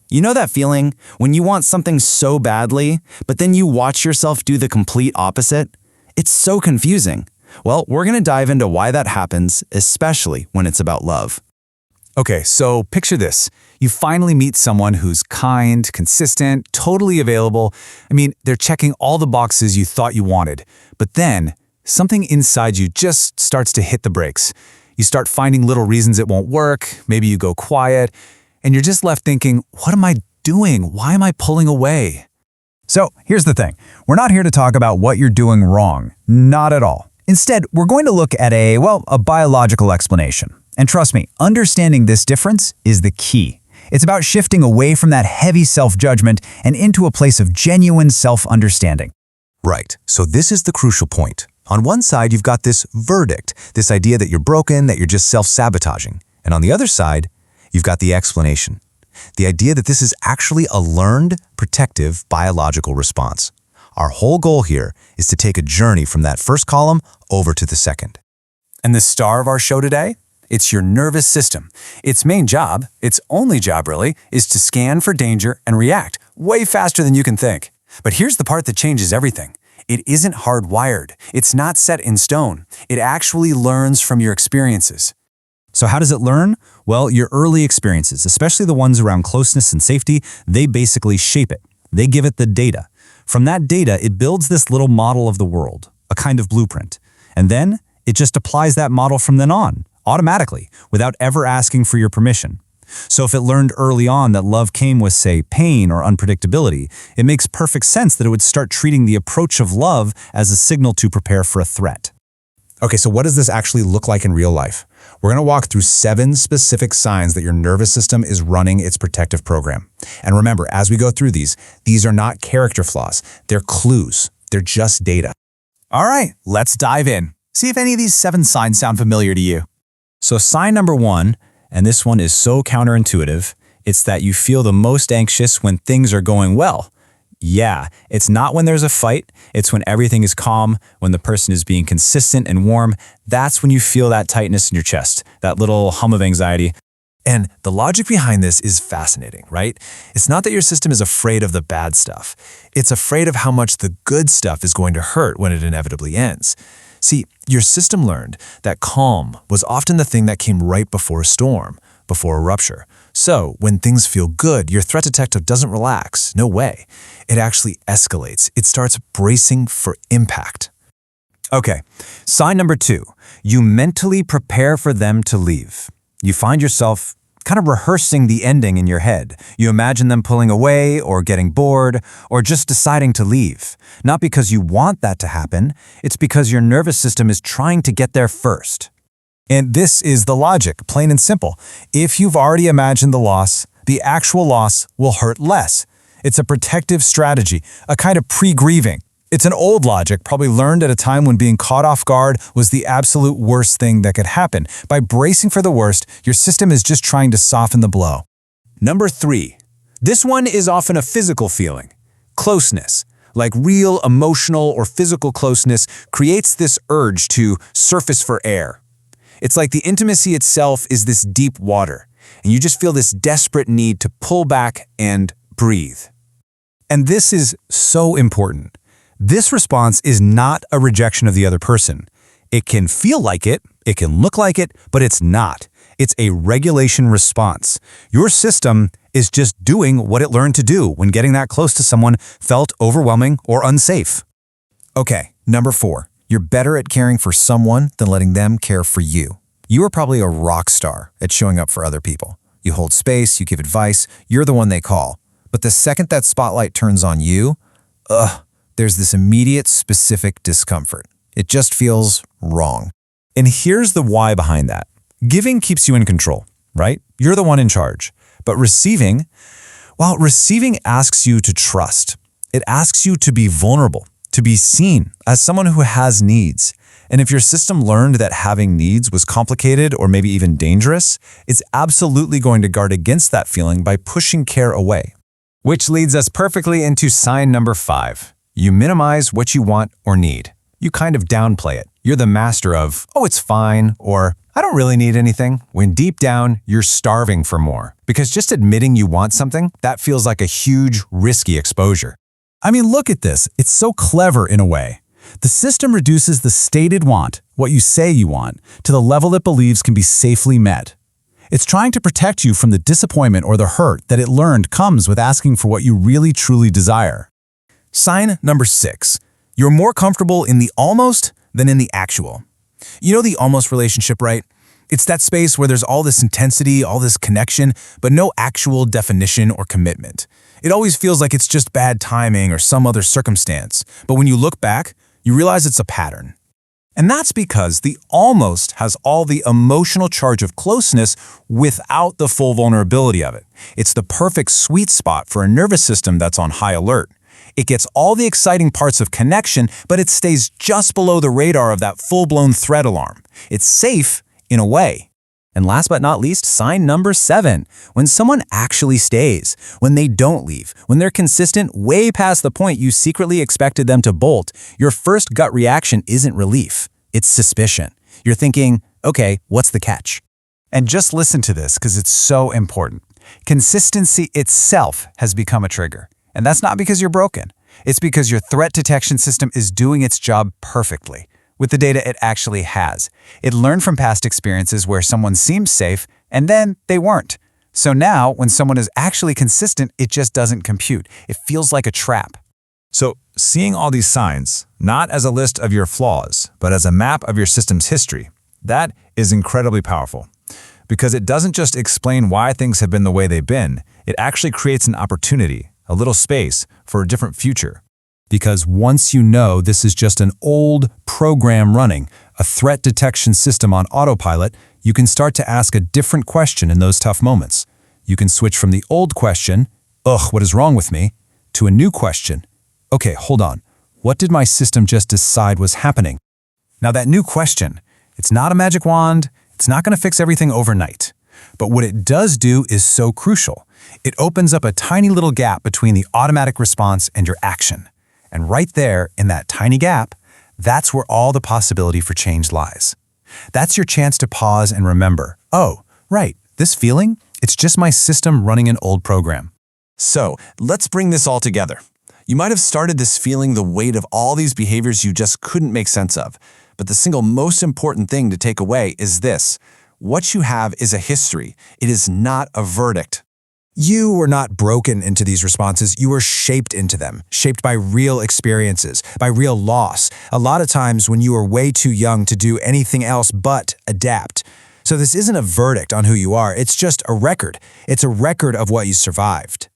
You know that feeling when you want something so badly, but then you watch yourself do the complete opposite? It's so confusing. Well, we're going to dive into why that happens, especially when it's about love. Okay, so picture this. You finally meet someone who's kind, consistent, totally available. I mean, they're checking all the boxes you thought you wanted. But then, something inside you just starts to hit the brakes. You start finding little reasons it won't work, maybe you go quiet, and you're just left thinking, what am I doing? Why am I pulling away? So, here's the thing. We're not here to talk about what you're doing wrong. Not at all. Instead, we're going to look at a biological explanation. And trust me, understanding this difference is the key. It's about shifting away from that heavy self-judgment and into a place of genuine self-understanding. Right, so this is the crucial point. On one side, you've got this verdict, this idea that you're broken, that you're just self-sabotaging. And on the other side, you've got the explanation. The idea that this is actually a learned, protective, biological response. Our whole goal here is to take a journey from that first column over to the second. And the star of our show today? It's your nervous system. Its main job, its only job really, is to scan for danger and react way faster than you can think. But here's the part that changes everything. It isn't hardwired. It's not set in stone. It actually learns from your experiences. So how does it learn? Well, your early experiences, especially the ones around closeness and safety, they basically shape it. They give it the data. From that data, it builds this little model of the world, a kind of blueprint. And then it just applies that model from then on, automatically, without ever asking for your permission. So if it learned early on that love came with, say, pain or unpredictability, it makes perfect sense that it would start treating the approach of love as a signal to prepare for a threat. Okay, so what does this actually look like in real life? We're going to walk through 7 specific signs that your nervous system is running its protective program. And remember, as we go through these are not character flaws. They're clues. They're just data. All right, let's dive in. See if any of these 7 signs sound familiar to you. So sign number 1, and this one is so counterintuitive, it's that you feel the most anxious when things are going well. Yeah, it's not when there's a fight, it's when everything is calm, when the person is being consistent and warm. That's when you feel that tightness in your chest, that little hum of anxiety. And the logic behind this is fascinating, right? It's not that your system is afraid of the bad stuff. It's afraid of how much the good stuff is going to hurt when it inevitably ends. See, your system learned that calm was often the thing that came right before a storm, before a rupture. So, when things feel good, your threat detector doesn't relax. No way. It actually escalates. It starts bracing for impact. Okay, sign number 2. You mentally prepare for them to leave. You find yourself kind of rehearsing the ending in your head. You imagine them pulling away or getting bored or just deciding to leave. Not because you want that to happen, it's because your nervous system is trying to get there first. And this is the logic, plain and simple. If you've already imagined the loss, the actual loss will hurt less. It's a protective strategy, a kind of pre-grieving. It's an old logic, probably learned at a time when being caught off guard was the absolute worst thing that could happen. By bracing for the worst, your system is just trying to soften the blow. Number 3. This one is often a physical feeling. Closeness. Like real emotional or physical closeness creates this urge to surface for air. It's like the intimacy itself is this deep water, and you just feel this desperate need to pull back and breathe. And this is so important. This response is not a rejection of the other person. It can feel like it can look like it, but it's not. It's a regulation response. Your system is just doing what it learned to do when getting that close to someone felt overwhelming or unsafe. Okay, number 4. You're better at caring for someone than letting them care for you. You are probably a rock star at showing up for other people. You hold space, you give advice, you're the one they call. But the second that spotlight turns on you, there's this immediate, specific discomfort. It just feels wrong. And here's the why behind that. Giving keeps you in control, right? You're the one in charge. But receiving asks you to trust. It asks you to be vulnerable, to be seen as someone who has needs. And if your system learned that having needs was complicated or maybe even dangerous, it's absolutely going to guard against that feeling by pushing care away. Which leads us perfectly into sign number 5. You minimize what you want or need. You kind of downplay it. You're the master of, oh, it's fine, or I don't really need anything, when deep down, you're starving for more. Because just admitting you want something, that feels like a huge, risky exposure. I mean, look at this. It's so clever in a way. The system reduces the stated want, what you say you want, to the level it believes can be safely met. It's trying to protect you from the disappointment or the hurt that it learned comes with asking for what you really truly desire. Sign number 6. You're more comfortable in the almost than in the actual. You know the almost relationship, right? It's that space where there's all this intensity, all this connection, but no actual definition or commitment. It always feels like it's just bad timing or some other circumstance. But when you look back, you realize it's a pattern. And that's because the almost has all the emotional charge of closeness without the full vulnerability of it. It's the perfect sweet spot for a nervous system that's on high alert. It gets all the exciting parts of connection, but it stays just below the radar of that full-blown threat alarm. It's safe in a way. And last but not least, sign number 7. When someone actually stays, when they don't leave, when they're consistent way past the point you secretly expected them to bolt, your first gut reaction isn't relief. It's suspicion. You're thinking, okay, what's the catch? And just listen to this because it's so important. Consistency itself has become a trigger. And that's not because you're broken. It's because your threat detection system is doing its job perfectly with the data it actually has. It learned from past experiences where someone seemed safe and then they weren't. So now, when someone is actually consistent, it just doesn't compute. It feels like a trap. So, seeing all these signs, not as a list of your flaws, but as a map of your system's history, that is incredibly powerful. Because it doesn't just explain why things have been the way they've been, it actually creates an opportunity, a little space for a different future. Because once you know this is just an old program running, a threat detection system on autopilot, you can start to ask a different question in those tough moments. You can switch from the old question, ugh, what is wrong with me, to a new question, okay, hold on, what did my system just decide was happening? Now that new question, it's not a magic wand, it's not going to fix everything overnight. But what it does do is so crucial. It opens up a tiny little gap between the automatic response and your action. And right there, in that tiny gap, that's where all the possibility for change lies. That's your chance to pause and remember, oh, right, this feeling, it's just my system running an old program. So, let's bring this all together. You might have started this feeling the weight of all these behaviors you just couldn't make sense of. But the single most important thing to take away is this. What you have is a history. It is not a verdict. You were not broken into these responses, you were shaped into them, shaped by real experiences, by real loss, a lot of times when you were way too young to do anything else but adapt. So this isn't a verdict on who you are, it's just a record. It's a record of what you survived.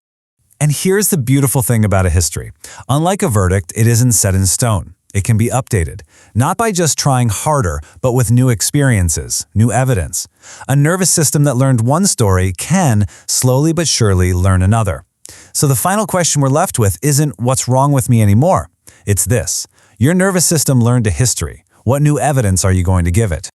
And here's the beautiful thing about a history. Unlike a verdict, it isn't set in stone. It can be updated, not by just trying harder, but with new experiences, new evidence. A nervous system that learned one story can, slowly but surely, learn another. So the final question we're left with isn't what's wrong with me anymore. It's this. Your nervous system learned a history. What new evidence are you going to give it?